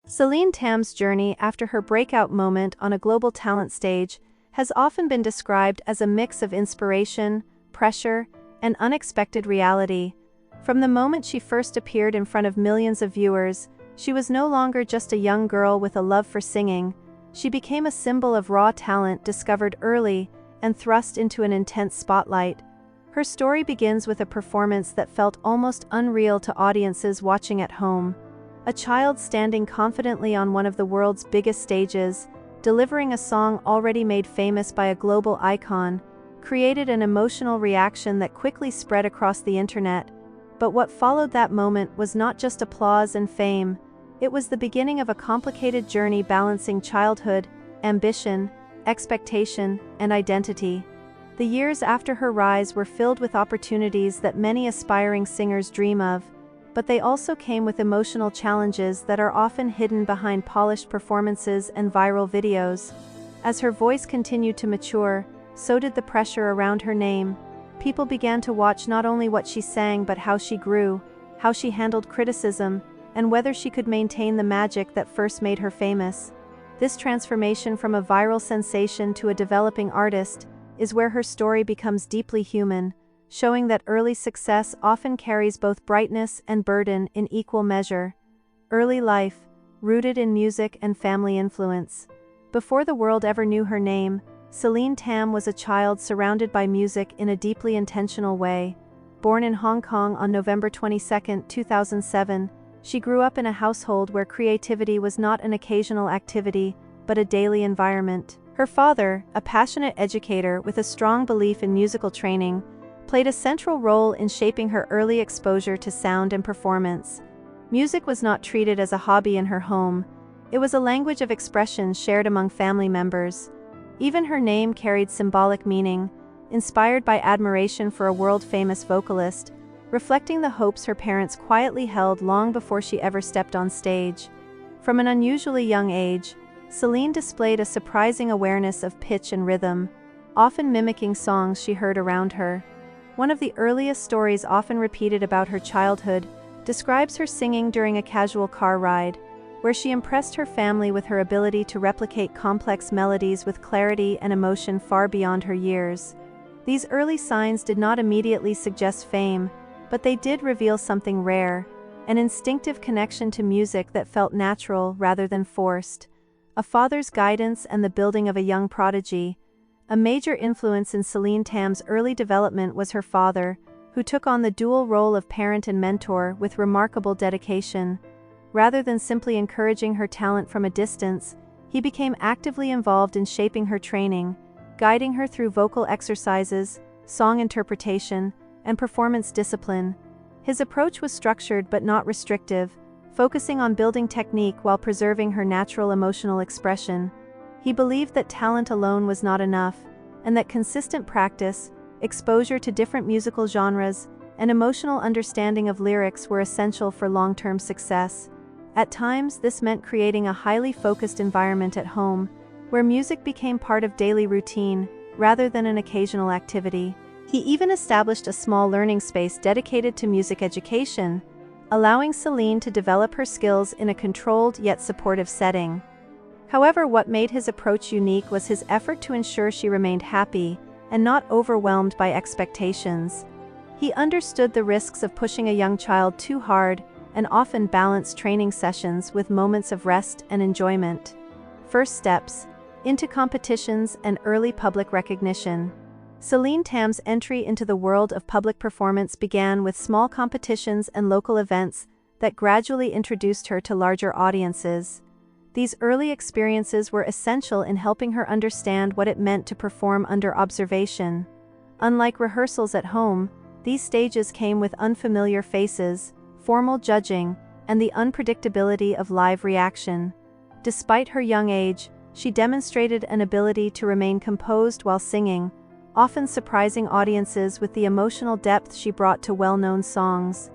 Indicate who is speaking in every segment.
Speaker 1: Celine Tam's journey after her breakout moment on a global talent stage has often been described as a mix of inspiration, pressure, and unexpected reality. From the moment she first appeared in front of millions of viewers, she was no longer just a young girl with a love for singing. She became a symbol of raw talent discovered early and thrust into an intense spotlight. Her story begins with a performance that felt almost unreal to audiences watching at home. A child standing confidently on one of the world's biggest stages, delivering a song already made famous by a global icon, created an emotional reaction that quickly spread across the internet. But what followed that moment was not just applause and fame. It was the beginning of a complicated journey balancing childhood, ambition, expectation, and identity. The years after her rise were filled with opportunities that many aspiring singers dream of, but they also came with emotional challenges that are often hidden behind polished performances and viral videos. As her voice continued to mature, so did the pressure around her name. People began to watch not only what she sang but how she grew, how she handled criticism, and whether she could maintain the magic that first made her famous. This transformation from a viral sensation to a developing artist is where her story becomes deeply human, showing that early success often carries both brightness and burden in equal measure. Early life, rooted in music and family influence. Before the world ever knew her name, Celine Tam was a child surrounded by music in a deeply intentional way. Born in Hong Kong on November 22, 2007, she grew up in a household where creativity was not an occasional activity, but a daily environment. Her father, a passionate educator with a strong belief in musical training, played a central role in shaping her early exposure to sound and performance. Music was not treated as a hobby in her home. It was a language of expression shared among family members. Even her name carried symbolic meaning, inspired by admiration for a world-famous vocalist, reflecting the hopes her parents quietly held long before she ever stepped on stage. From an unusually young age, Celine displayed a surprising awareness of pitch and rhythm, often mimicking songs she heard around her. One of the earliest stories often repeated about her childhood describes her singing during a casual car ride, where she impressed her family with her ability to replicate complex melodies with clarity and emotion far beyond her years. These early signs did not immediately suggest fame, but they did reveal something rare, an instinctive connection to music that felt natural rather than forced. A father's guidance and the building of a young prodigy. A major influence in Celine Tam's early development was her father, who took on the dual role of parent and mentor with remarkable dedication. Rather than simply encouraging her talent from a distance, he became actively involved in shaping her training, guiding her through vocal exercises, song interpretation, and performance discipline. His approach was structured but not restrictive, focusing on building technique while preserving her natural emotional expression. He believed that talent alone was not enough, and that consistent practice, exposure to different musical genres, and emotional understanding of lyrics were essential for long-term success. At times, this meant creating a highly focused environment at home, where music became part of daily routine, rather than an occasional activity. He even established a small learning space dedicated to music education, allowing Celine to develop her skills in a controlled yet supportive setting. However, what made his approach unique was his effort to ensure she remained happy and not overwhelmed by expectations. He understood the risks of pushing a young child too hard and often balanced training sessions with moments of rest and enjoyment. First steps into competitions and early public recognition. Celine Tam's entry into the world of public performance began with small competitions and local events that gradually introduced her to larger audiences. These early experiences were essential in helping her understand what it meant to perform under observation. Unlike rehearsals at home, these stages came with unfamiliar faces, formal judging, and the unpredictability of live reaction. Despite her young age, she demonstrated an ability to remain composed while singing, often surprising audiences with the emotional depth she brought to well-known songs.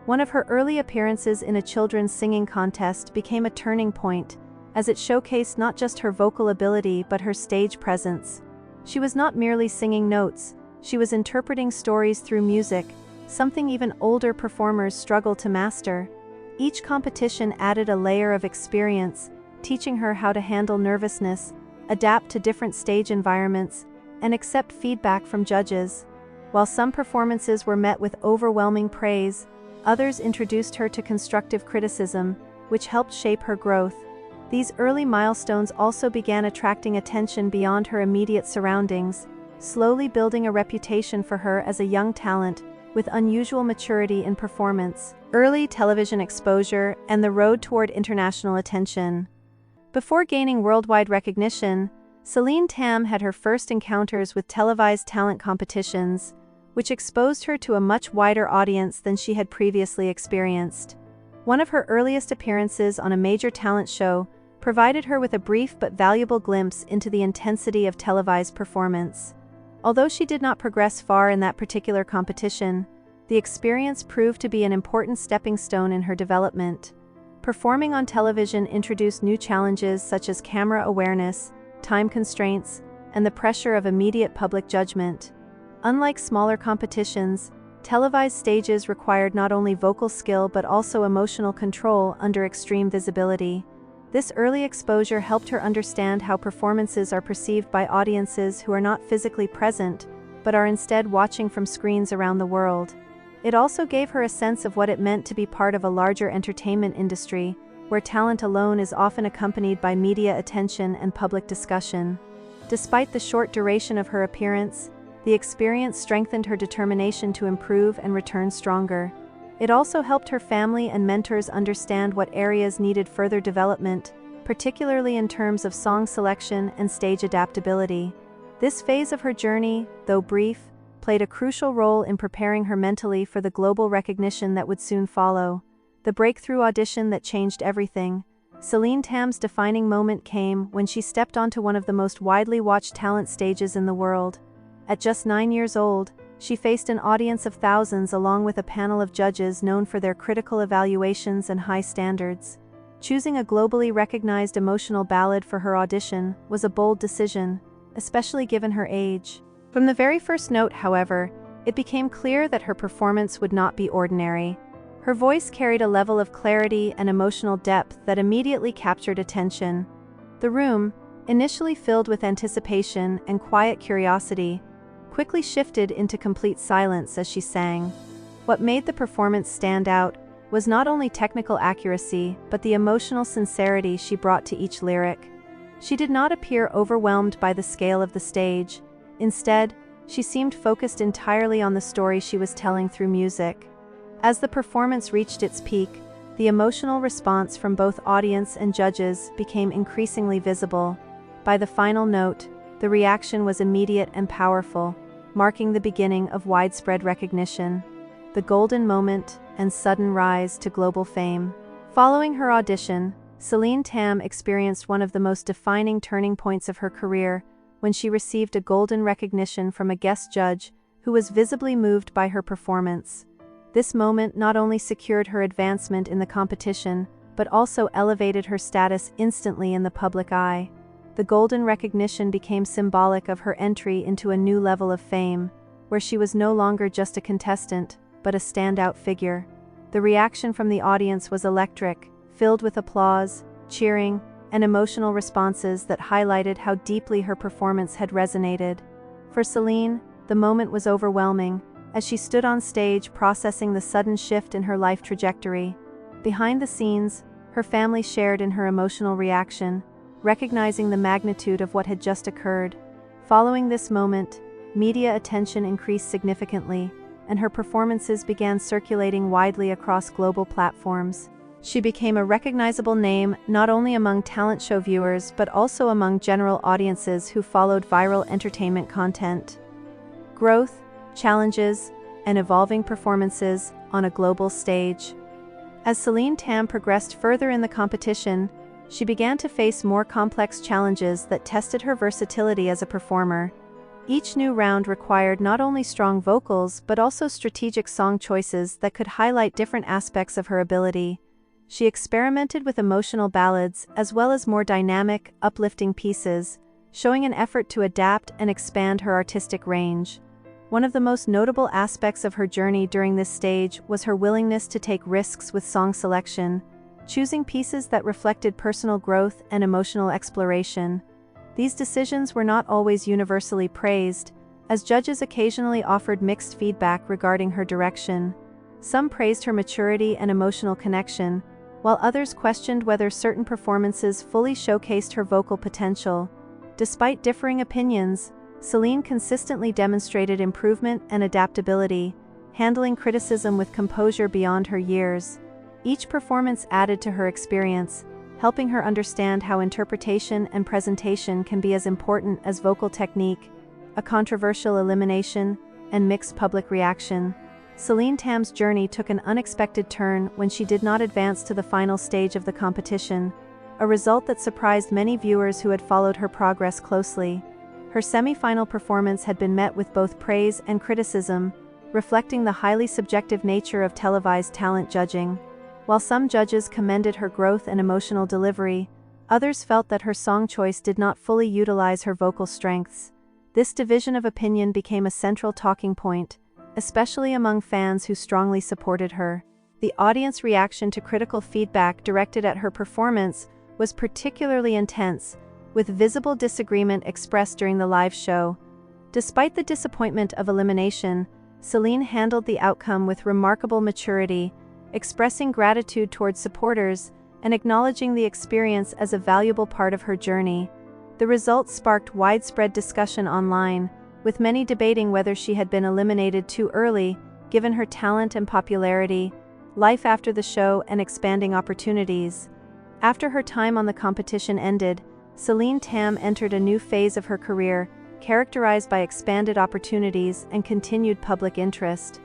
Speaker 1: One of her early appearances in a children's singing contest became a turning point, as it showcased not just her vocal ability but her stage presence. She was not merely singing notes, she was interpreting stories through music, something even older performers struggle to master. Each competition added a layer of experience, teaching her how to handle nervousness, adapt to different stage environments, and accept feedback from judges. While some performances were met with overwhelming praise, others introduced her to constructive criticism, which helped shape her growth. These early milestones also began attracting attention beyond her immediate surroundings, slowly building a reputation for her as a young talent with unusual maturity in performance. Early television exposure and the road toward international attention. Before gaining worldwide recognition, Celine Tam had her first encounters with televised talent competitions, which exposed her to a much wider audience than she had previously experienced. One of her earliest appearances on a major talent show provided her with a brief but valuable glimpse into the intensity of televised performance. Although she did not progress far in that particular competition, the experience proved to be an important stepping stone in her development. Performing on television introduced new challenges such as camera awareness, time constraints, and the pressure of immediate public judgment. Unlike smaller competitions, televised stages required not only vocal skill but also emotional control under extreme visibility. This early exposure helped her understand how performances are perceived by audiences who are not physically present, but are instead watching from screens around the world. It also gave her a sense of what it meant to be part of a larger entertainment industry, where talent alone is often accompanied by media attention and public discussion. Despite the short duration of her appearance, the experience strengthened her determination to improve and return stronger. It also helped her family and mentors understand what areas needed further development, particularly in terms of song selection and stage adaptability. This phase of her journey, though brief, played a crucial role in preparing her mentally for the global recognition that would soon follow. The breakthrough audition that changed everything. Celine Tam's defining moment came when she stepped onto one of the most widely watched talent stages in the world. At just 9 years old, she faced an audience of thousands along with a panel of judges known for their critical evaluations and high standards. Choosing a globally recognized emotional ballad for her audition was a bold decision, especially given her age. From the very first note, however, it became clear that her performance would not be ordinary. Her voice carried a level of clarity and emotional depth that immediately captured attention. The room, initially filled with anticipation and quiet curiosity, quickly shifted into complete silence as she sang. What made the performance stand out was not only technical accuracy, but the emotional sincerity she brought to each lyric. She did not appear overwhelmed by the scale of the stage. Instead, she seemed focused entirely on the story she was telling through music. As the performance reached its peak, the emotional response from both audience and judges became increasingly visible. By the final note, the reaction was immediate and powerful, marking the beginning of widespread recognition, the golden moment, and sudden rise to global fame. Following her audition, Celine Tam experienced one of the most defining turning points of her career when she received a golden recognition from a guest judge who was visibly moved by her performance. This moment not only secured her advancement in the competition, but also elevated her status instantly in the public eye. The golden recognition became symbolic of her entry into a new level of fame, where she was no longer just a contestant, but a standout figure. The reaction from the audience was electric, filled with applause, cheering, and emotional responses that highlighted how deeply her performance had resonated. For Celine, the moment was overwhelming, as she stood on stage processing the sudden shift in her life trajectory. Behind the scenes, her family shared in her emotional reaction, recognizing the magnitude of what had just occurred. Following this moment, media attention increased significantly, and her performances began circulating widely across global platforms. She became a recognizable name not only among talent show viewers but also among general audiences who followed viral entertainment content. Growth, challenges, and evolving performances on a global stage. As Celine Tam progressed further in the competition, she began to face more complex challenges that tested her versatility as a performer. Each new round required not only strong vocals but also strategic song choices that could highlight different aspects of her ability. She experimented with emotional ballads as well as more dynamic, uplifting pieces, showing an effort to adapt and expand her artistic range. One of the most notable aspects of her journey during this stage was her willingness to take risks with song selection, choosing pieces that reflected personal growth and emotional exploration. These decisions were not always universally praised, as judges occasionally offered mixed feedback regarding her direction. Some praised her maturity and emotional connection, while others questioned whether certain performances fully showcased her vocal potential. Despite differing opinions, Celine consistently demonstrated improvement and adaptability, handling criticism with composure beyond her years. Each performance added to her experience, helping her understand how interpretation and presentation can be as important as vocal technique. A controversial elimination and mixed public reaction. Celine Tam's journey took an unexpected turn when she did not advance to the final stage of the competition, a result that surprised many viewers who had followed her progress closely. Her semi-final performance had been met with both praise and criticism, reflecting the highly subjective nature of televised talent judging. While some judges commended her growth and emotional delivery, others felt that her song choice did not fully utilize her vocal strengths. This division of opinion became a central talking point, especially among fans who strongly supported her. The audience reaction to critical feedback directed at her performance was particularly intense, with visible disagreement expressed during the live show. Despite the disappointment of elimination, Celine handled the outcome with remarkable maturity, expressing gratitude towards supporters and acknowledging the experience as a valuable part of her journey. The results sparked widespread discussion online, with many debating whether she had been eliminated too early, given her talent and popularity, life after the show, and expanding opportunities. After her time on the competition ended, Celine Tam entered a new phase of her career, characterized by expanded opportunities and continued public interest.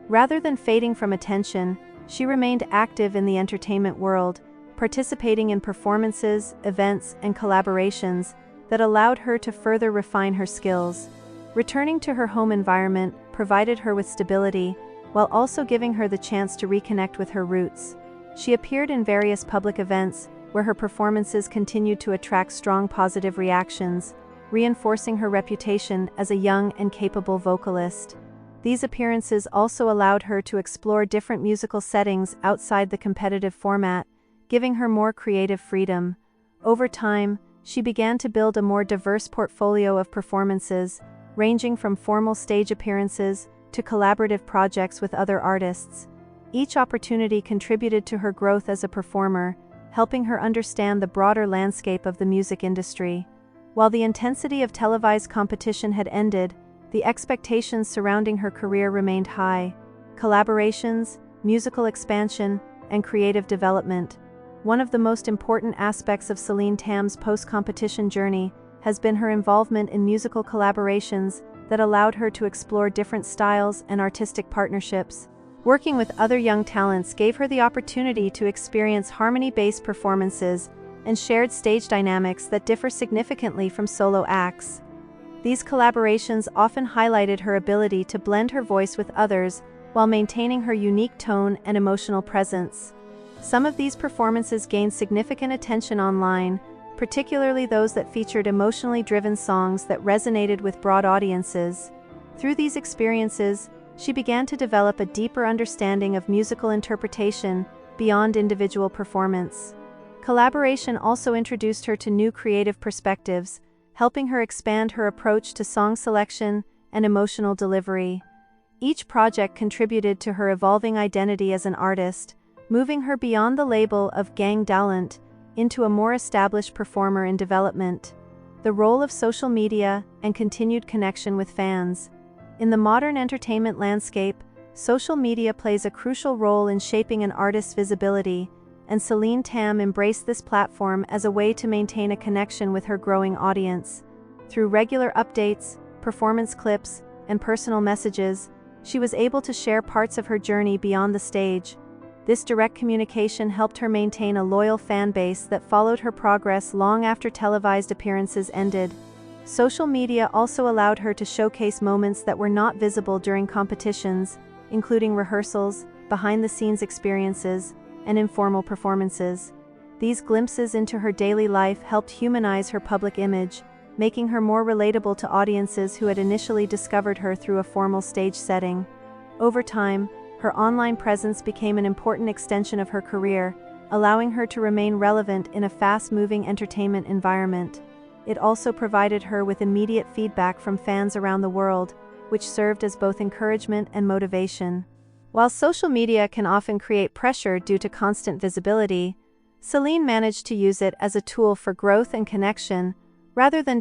Speaker 1: Rather than fading from attention, she remained active in the entertainment world, participating in performances, events, and collaborations that allowed her to further refine her skills. Returning to her home environment provided her with stability, while also giving her the chance to reconnect with her roots. She appeared in various public events, where her performances continued to attract strong positive reactions, reinforcing her reputation as a young and capable vocalist. These appearances also allowed her to explore different musical settings outside the competitive format, giving her more creative freedom. Over time, she began to build a more diverse portfolio of performances, ranging from formal stage appearances to collaborative projects with other artists. Each opportunity contributed to her growth as a performer, helping her understand the broader landscape of the music industry. While the intensity of televised competition had ended, the expectations surrounding her career remained high. Collaborations, musical expansion, and creative development. One of the most important aspects of Celine Tam's post-competition journey has been her involvement in musical collaborations that allowed her to explore different styles and artistic partnerships. Working with other young talents gave her the opportunity to experience harmony-based performances and shared stage dynamics that differ significantly from solo acts. These collaborations often highlighted her ability to blend her voice with others while maintaining her unique tone and emotional presence. Some of these performances gained significant attention online, particularly those that featured emotionally driven songs that resonated with broad audiences. Through these experiences, she began to develop a deeper understanding of musical interpretation beyond individual performance. Collaboration also introduced her to new creative perspectives, helping her expand her approach to song selection and emotional delivery. Each project contributed to her evolving identity as an artist, moving her beyond the label of gang talent into a more established performer in development. The role of social media and continued connection with fans. In the modern entertainment landscape, social media plays a crucial role in shaping an artist's visibility, and Celine Tam embraced this platform as a way to maintain a connection with her growing audience. Through regular updates, performance clips, and personal messages, she was able to share parts of her journey beyond the stage. This direct communication helped her maintain a loyal fan base that followed her progress long after televised appearances ended. Social media also allowed her to showcase moments that were not visible during competitions, including rehearsals, behind-the-scenes experiences, and informal performances. These glimpses into her daily life helped humanize her public image, making her more relatable to audiences who had initially discovered her through a formal stage setting. Over time, her online presence became an important extension of her career, allowing her to remain relevant in a fast-moving entertainment environment. It also provided her with immediate feedback from fans around the world, which served as both encouragement and motivation. While social media can often create pressure due to constant visibility, Celine managed to use it as a tool for growth and connection, rather than